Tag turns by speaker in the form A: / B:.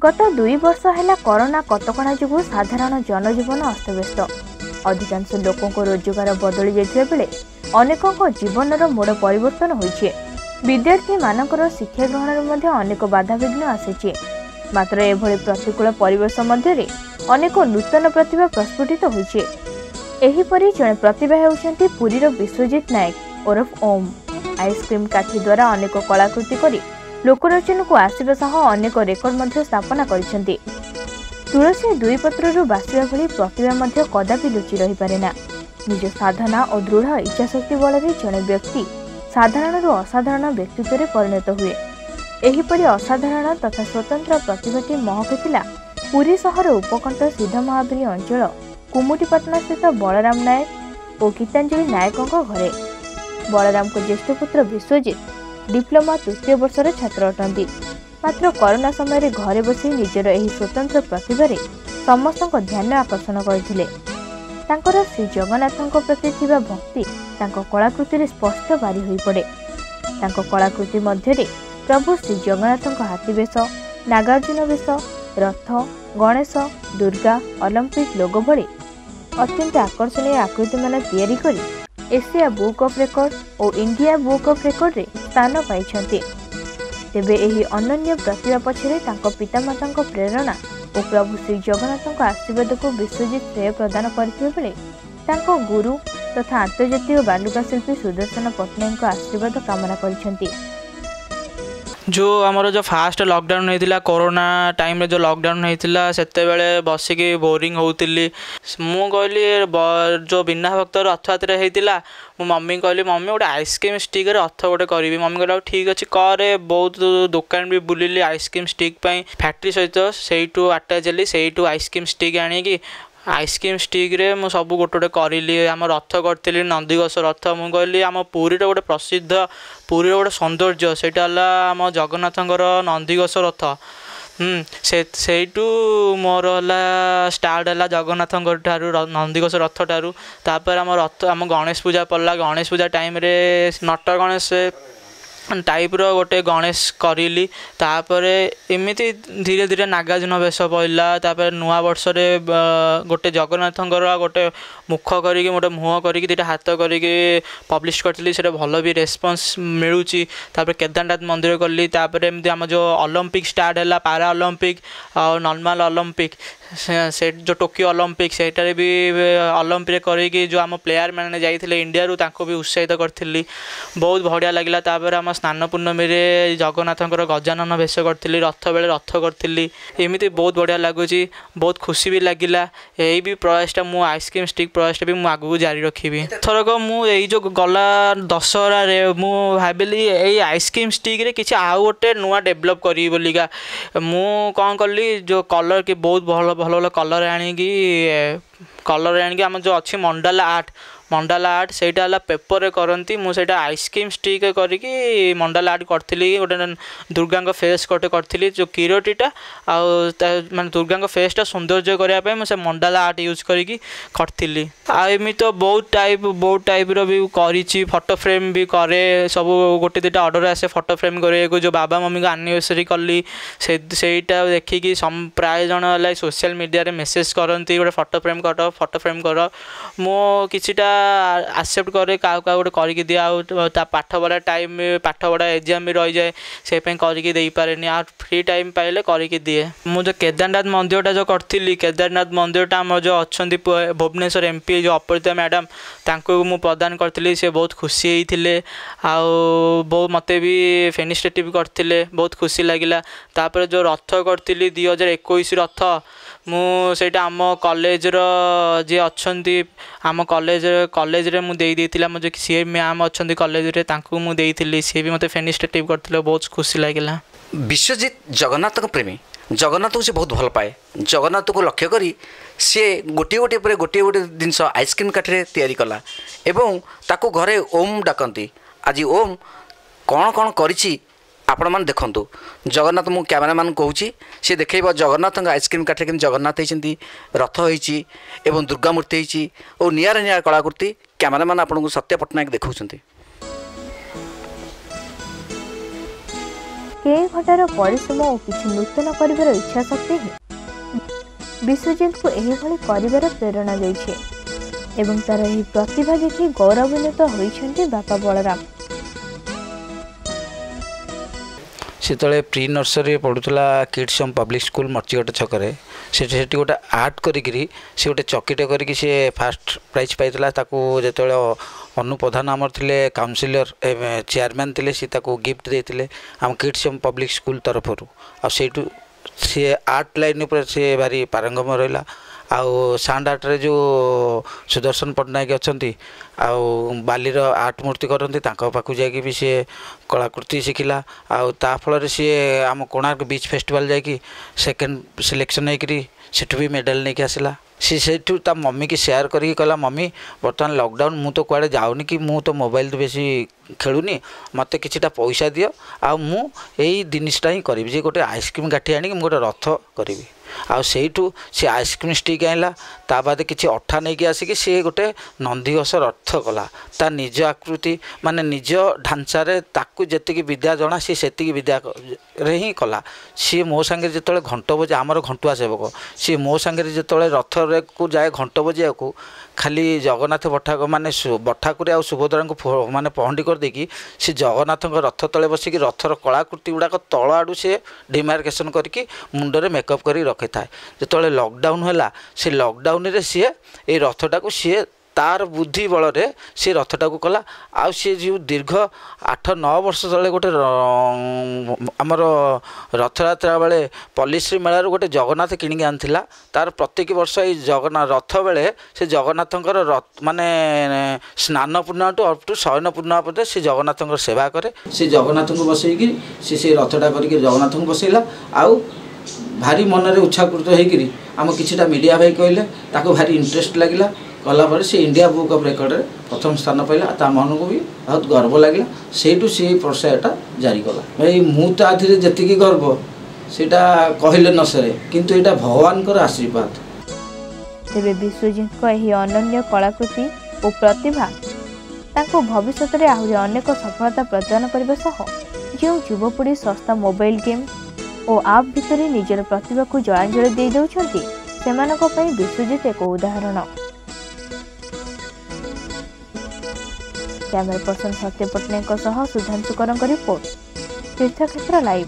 A: गत 2 वर्ष है कोरोना कटकणा जो साधारण जनजीवन अस्तव्यस्त अधिकांश लोकों रोजगार बदली जाइथिबा बेले अनेकों जीवन मोड़ परिवर्तन होइछे। विद्यार्थी मानकर शिक्षा ग्रहण में अनेक बाधाविघ्न आसीचे। मात्र एभली प्रतिकूल परिवेश मध्य अनेक नूतन प्रतिभा प्रस्फुटित होइछे। एहीपरि जड़े प्रतिभा हेउछन्ति पुरीर विश्वजित नायक ओरफ ओम। आइसक्रीम काठी द्वारा अनेक कलाकृति करी लोकलोचन को आसिबा सह अनेक रेकर्ड मध्य स्थापना करिसेंति। तुलसी दुई पत्रु बासिबा भली प्रतिभा मध्य कदापि लुचि रही पारेना। निज साधना और दृढ़ इच्छाशक्ति बल जड़े व्यक्ति साधारण असाधारण व्यक्तित्व परिणत हुए। एहीपरि असाधारण तथा स्वतंत्र प्रतिभाटी महकिला पुरी सहर उपकंठ सिद्ध महावीर अंचल कुमुटीपाटना स्थित बलराम नायक और गीतांजलि नायकों घरे। बलराम को ज्येष्ठ पुत्र विश्वजित डिप्लोमा तृतीय वर्षर छात्र अटंती। मात्र कोरोना समय घरे बसी निजर एही स्वतंत्र प्रतिभारे समस्त ध्यान आकर्षण करथिले। तांकर श्री जगन्नाथों प्रति थिबा भक्ति तांको कलाकृति स्पष्ट बारी होई पड़े। तांको कलाकृति मध्य प्रभु श्री जगन्नाथों हाथीवेश, नागार्जुन वेश, रथ, गणेश, दुर्गा, ओलंपिक लोगो भली अत्यंत आकर्षणीय आकृति मान तैयारी करी एशिया बुक ऑफ रेकॉर्ड और इंडिया बुक ऑफ रेकॉर्ड रे स्थान पाइछन्ति। तेबे एही अनन्य प्रतिभा पछरे तांको पितामातांको प्रेरणा और प्रभु श्री जगन्नाथों आशीर्वाद को विश्वजित श्रेय प्रदान करथिबा बेले तांको गुरु तथा अंतर्जातीय बालुका शिल्पी सुदर्शन पट्टनायक आशीर्वाद कामना करिसेंति।
B: जो आमर जो फास्ट लॉकडाउन होता कोरोना टाइम जो लॉकडाउन होता से बसिकी बोरिंग होती मु कहली जो बिना भक्त रथयात्रा होता मो मम्मी कहली मम्मी गोटे आइसक्रीम स्टिक रथ गोटे करी। मम्मी कहला ठीक अच्छे करे। बहुत दुकान भी बुलिली आइसक्रीम स्टिक फैक्ट्री सहित से अटैच हेली से आइसक्रीम स्टिक आनिकी आइसक्रीम स्टिक रे मु सब गोटे गोटे करी। आम रथ करी नंदीघोष रथ। मु कहली आम पुरी गोटे प्रसिद्ध पुरी गोटे सौंदर्य सेटा आम जगन्नाथंकर नंदीघोष रथ। से मोर है स्टार्ट है जगन्नाथ ठारू नंदीघोष रथ ठारू। तापर आम रथ आम गणेश पूजा पड़ा। गणेश पूजा टाइम रे नट गणेश टाइप रो गोटे गणेश करी। तापर एमती धीरे धीरे नागार्जुन वेश पड़ा। तापर नुआ वर्ष रे गोटे जगन्नाथंकर गोटे मुख करी गोटे मुँह करी दुटा हाथ करी पब्लिश करी से भल भी रेस्पॉन्स मिलूँ। तापर केदारनाथ मंदिर कली। तापर एमती आम जो ओलंपिक स्टार्ट है पारा ओलंपिक और नॉर्मल ओलंपिक से जो टोकियो ओलंपिक सेटारे भी ओलंपिक करी जो आम प्लेयर मैंने जाइए इंडिया रू तांको भी उत्साहित करी। बहुत बढ़िया लगे। तापर आम स्नान पूर्णमी रे जगन्नाथंकर गजानन वेश करी रथ बेले रथ करी एमती बहुत बढ़िया लगुच। बहुत खुशी भी लगिला। यही भी प्रयासटा मु आइसक्रीम स्टिक प्रयासटा भी मुझे आगू जारी रखी। थरक मुझे जो गला दशहरा रे मु भाविली यही आइसक्रीम स्टिक रे किसी आउ गोटे नुआ डेभलप करी बोलिका मु कौन कली जो कलर कि बहुत भल भल भल कलर आनिकी आम जो अच्छी मंडाला आर्ट सेटा पेपर रे करती मुझे आइसक्रीम स्टिक करी मंडाला आर्ट करी गोटे दुर्गा फेस गोटे करी जो किरोटीटा माने दुर्गा फेसटा सौंदर्य करने मुझे मंडाला आर्ट यूज करी आमी तो बहुत टाइप रो भी करी फोटो फ्रेम भी करे सब गोटे दुटा ऑर्डर आसे फोटो फ्रेम करे जो बाबा मम्मी को एनिवर्सरी कली सेटा देखिकी प्राय जन है सोशल मीडिया रे मेसेज करती गोटे फोटो फ्रेम कर मो किछिटा एक्सेप्ट करे क्या गोटे करके दिया पाठ पढ़ा टाइम पाठ पढ़ा एग्जाम भी रही जाए से करके दे पारे आ फ्री टाइम पाइले करके दिए। मु जो केदारनाथ मंदिरटा जो करी केदारनाथ मंदिरटा आम जो अच्छा भुवनेश्वर एमपी जो अपरिता मैडम तांको मु प्रदान करी से बहुत खुशी होते बहुत मत भी फेनिस्टेटिव करते बहुत खुशी लगिला। तापर जो रथ करी 2021 रथ मुझा आम कॉलेज जी अच्छा आम कॉलेज रे मुझे जो सी मैम अच्छा कॉलेज रे तांको मु देइथिली सी भी मते फेनिस्टेटिव करथिले बहुत खुशी लागिला।
C: विश्वजित जगन्नाथ प्रेमी जगन्नाथ को से बहुत भल पाए। जगन्नाथ को लक्ष्य करी सी गोटे गोटे जिनस आइसक्रीम काठरे तैयारी कला एवं ताको घरे ओम डाकती। आज ओम कौन कौन करिछि आपण मैंने देखु जगन्नाथ मु कैमेरामैन कहूँ सी देखेब जगन्नाथ आइसक्रीम काठे कि जगन्नाथ होती रथ होती एवं दुर्गा मूर्ति होती और निआरा निआरा कलाकृति कैमेरामैन आपको सत्य पट्टनायक देखा।
A: କେଇ ଘଣ୍ଟାର ପରିଶ୍ରମ ଓ କିଛି ନୂତନ କରିବାର ଇଚ୍ଛା ଶକ୍ତି ହିଁ ବିଶ୍ୱଜିତଙ୍କୁ ଏହିଭଳି କରିବାର ପ୍ରେରଣା ଦେଇଛି ଏବଂ ତାର ଏହି ପ୍ରତିଭା ଦେଖି ଗୌରବାନ୍ୱିତ ହୋଇଛନ୍ତି ବାପା ବଳରାମ।
D: ସେତେବେଳେ ପ୍ରି ନର୍ସରୀ ପଢ଼ୁଥିଲା କିଡ୍ସ ହୋମ୍ ପବ୍ଲିକ୍ ସ୍କୁଲ୍ ମର୍ଚିଘାଟ ଛକରେ। ସେଠି ଗୋଟେ ଆର୍ଟ କରିକିରି ସେ ଗୋଟେ ଚକିଟେ କରିକି ସେ ଫାଷ୍ଟ ପ୍ରାଇଜ୍ ପାଇଥିଲା। ତାକୁ ଯେତେବେଳେ ଅନୁ ପ୍ରଧାନ ଆମର ଥିଲେ କାଉନସିଲର ଚେୟାରମ୍ୟାନ୍ ଥିଲେ, ସେ ତାକୁ ଗିଫ୍ଟ ଦେଇଥିଲେ ଆମ କିଡ୍ସ ହୋମ୍ ପବ୍ଲିକ୍ ସ୍କୁଲ୍ ତରଫରୁ। ଆଉ ସେଇଠୁ सी आर्ट लाइन पर सी भारी पारंगम रहा। आउ सांड आर्ट्रे जो सुदर्शन पट्टनायक अच्छा आउ बालीर आर्ट मूर्ति करती पाखु जाकि भी सी कलाकृति शिखिला। आफल सी आम कोणार्क बीच फेस्टिवल जाकि सेकेंड सिलेक्शन होकर सेठू भी मेडल नहीं आसला। सी सेठू ता मम्मी की शेयर करके कहला मम्मी बर्तमान लॉकडाउन मु तो कुआडे जाऊनी कि मु तो मोबाइल तो बेसी खेलुनी मत किछिटा पैसा दियो आ मु एई जिनिसटा ही करी जे गोटे आइसक्रीम गाठी आनी मु गोटे रथ करी आउ सेठू सी आइसक्रीम स्टिक आइला ता बाद किछि अठा नहीं आसिक सी गोटे नंदीघोष रथ कला ता निज आकृति माने निज ढांचा रे ताकू जेतिकी विद्या जणा सी सेतिकी विद्या रे ही कला। सी मो संगे जेतले घंट बजे आमर घंटुआ सेवक सी मो संगे जेतले रथ रे को जाए घंट बजिया को खाली जगन्नाथ बठाक माने बठाकुरे आ सुभद्रा को माने पहंडी कर देकी सी जगन्नाथ रथ तले बसिक रथर कलाकृति गुड़ाक तल आड़ू से डिमार्केशन करके मुंडरे मेकअप कर रखी थाए। जो लॉकडाउन है से लॉकडाउन रे सी ए रथटा को सी तार बुद्धि बल सी रथटा को कला। आ सी जो दीर्घ 8-9 वर्ष तले गोटे आमर रथयात्रा बेले पल्लीश्री मेलार गोटे जगन्नाथ किणिक आनीला। तार प्रत्येक वर्ष ये जगन्नाथ रथ बेले से जगन्नाथंकर माने स्नान पूर्णिमा टू अप टू शयन पूर्णिमा पर्यंत से जगन्नाथंकर सेवा करे। से जगन्नाथ को बसईकी से रथटा करके जगन्नाथ को बसैला। आउ भारी मन में उत्साहकृत होकर आम किछिटा मीडिया भाई कहले ताको भारी इंटरेस्ट लगिला कला से इंडिया बुक ऑफ रिकॉर्ड रे प्रथम स्थान पाइला। ता मन को भी बहुत गर्व लगे से सी प्रोत्साहटा जारी कला। भाई मु ताथि जेतिकी गर्व सेटा कहले न सरे किंतु एटा भगवान कर आशीर्वाद।
A: तेबे विश्वजित को यही अनन्य कलाकृति और प्रतिभा ताको भविष्य में आहुरी अनेक सफलता प्रदान करने सह जो युवपीढ़ी सस्ता मोबाइल गेम और आप भितर निजर प्रतिभा को जलांजलि दे दौरान सेमानक पई विश्वजित एक उदाहरण। कैमरा पर्सन सत्य पट्टनायक सुधांशुकर रिपोर्ट तीर्थक्षेत्र लाइव।